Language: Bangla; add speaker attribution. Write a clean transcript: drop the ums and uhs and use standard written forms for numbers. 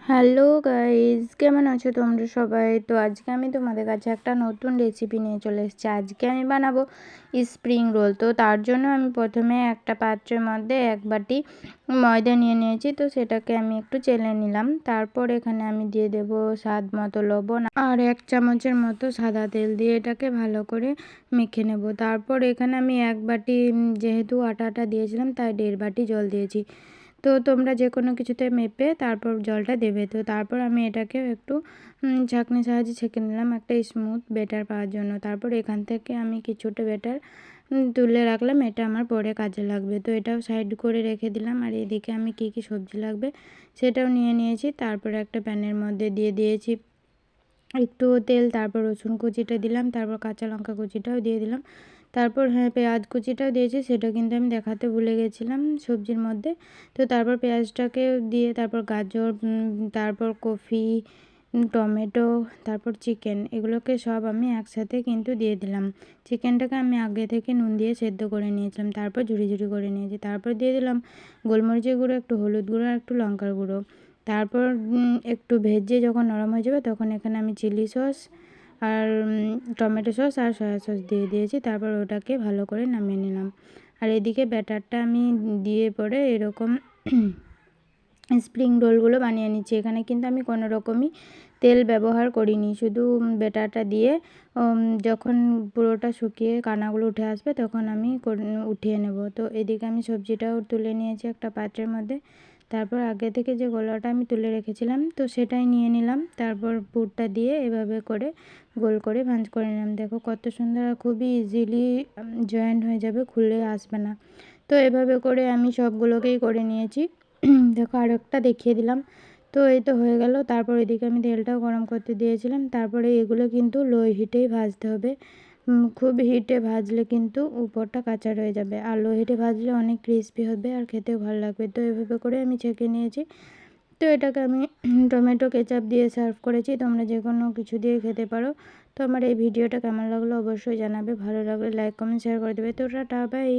Speaker 1: হ্যালো গাইস, কেমন আছো তোমরা সবাই? তো আজকে আমি তোমাদের কাছে একটা নতুন রেসিপি নিয়ে চলে এসেছি। আজকে আমি বানাবো স্প্রিং রোল। তো তার জন্য আমি প্রথমে একটা পাত্রের মধ্যে এক বাটি ময়দা নিয়ে নিয়েছি। তো সেটাকে আমি একটু চেলে নিলাম। তারপর এখানে আমি দিয়ে দেব স্বাদ মতো লবণ আর 1 চামচের মতো সাদা তেল দিয়ে এটাকে ভালো করে মেখে নেব। তারপর এখানে আমি এক বাটি যেহেতু আটাটা দিয়েছিলাম তাই 1.5 বাটি জল দিয়েছি। তো তোমরা যে কোনো কিছুতে মেপে তারপর জলটা দেবে। তো তারপর আমি এটাকে একটু ছাঁকনির সাহায্যে ছেঁকে নিলাম একটা স্মুথ ব্যাটার পাওয়ার জন্য। তারপর এখান থেকে আমি কিছুটা ব্যাটার তুলে রাখলাম, এটা আমার পরে কাজে লাগবে। তো এটাও সাইড করে রেখে দিলাম। আর এদিকে আমি কি কি সবজি লাগবে সেটাও নিয়ে নিয়েছি। তারপর একটা প্যানের মধ্যে দিয়ে দিয়েছি একটু তেল, তারপর রসুন কুচিটা দিলাম, তারপর কাঁচা লঙ্কা কুচিটাও দিয়ে দিলাম, তারপর পেঁয়াজ কুচিটাও দিয়েছি, সেটা কিন্তু আমি দেখাতে ভুলে গেছিলাম সবজির মধ্যে। তো তারপর পেঁয়াজটাকে দিয়ে তারপর গাজর, তারপর কফি, টমেটো, তারপর চিকেন, এগুলোকে সব আমি একসাথে কিন্তু দিয়ে দিলাম। চিকেনটাকে আমি আগে থেকে নুন দিয়ে সেদ্ধ করে নিয়েছিলাম, তারপর ঝুড়ি ঝুড়ি করে নিয়েছি। তারপর দিয়ে দিলাম গোলমরিচের গুঁড়ো, একটু হলুদ গুঁড়ো আর একটু লঙ্কার গুঁড়ো। তারপর একটু ভেজে যখন নরম হয়ে যাবে তখন এখানে আমি চিলি সস আর টমেটো সস আর সয়া সস দিয়ে দিয়েছি। তারপর ওটাকে ভালো করে নামিয়ে নিলাম। আর এদিকে ব্যাটারটা আমি দিয়ে পরে এরকম স্প্রিং রোলগুলো বানিয়ে নিচ্ছি। এখানে কিন্তু আমি কোনো রকমই তেল ব্যবহার করিনি, শুধু ব্যাটারটা দিয়ে যখন পুরোটা শুকিয়ে কানাগুলো উঠে আসবে তখন আমি উঠিয়ে নেব। তো এদিকে আমি সবজিটাও তুলে নিয়েছি একটা পাত্রের মধ্যে। তারপর আগে থেকে যে গোলাটা আমি তুলে রেখেছিলাম তো সেটাই নিয়ে নিলাম। তারপর পুরটা দিয়ে এভাবে করে গোল করে ভাঁজ করে নিলাম। দেখো কত সুন্দর, খুবই ইজিলি জয়েন্ট হয়ে যাবে, খুলে আসবে না। তো এভাবে করে আমি সবগুলোকেই করে নিয়েছি। দেখো আরেকটা দেখিয়ে দিলাম। তো এই তো হয়ে গেল। তারপর এদিকে আমি তেলটাও গরম করতে দিয়েছিলাম। তারপরে এগুলো কিন্তু লো হিটেই ভাজতে হবে। খুব হিটে ভাজলে কিন্তু উপরটা কাঁচা রয়ে যাবে, আর লো হিটে ভাজলে অনেক ক্রিস্পি হবে আর খেতেও ভালো লাগবে। তো এভাবে করে আমি ছেঁকে নিয়েছি। তো এটাকে আমি টমেটো কেচাপ দিয়ে সার্ভ করেছি, তোমরা যে কোনো কিছু দিয়ে খেতে পারো। তো আমার এই ভিডিওটা কেমন লাগলো অবশ্যই জানাবে, ভালো লাগলে লাইক কমেন্ট শেয়ার করে দেবে। তো টাটা বাই।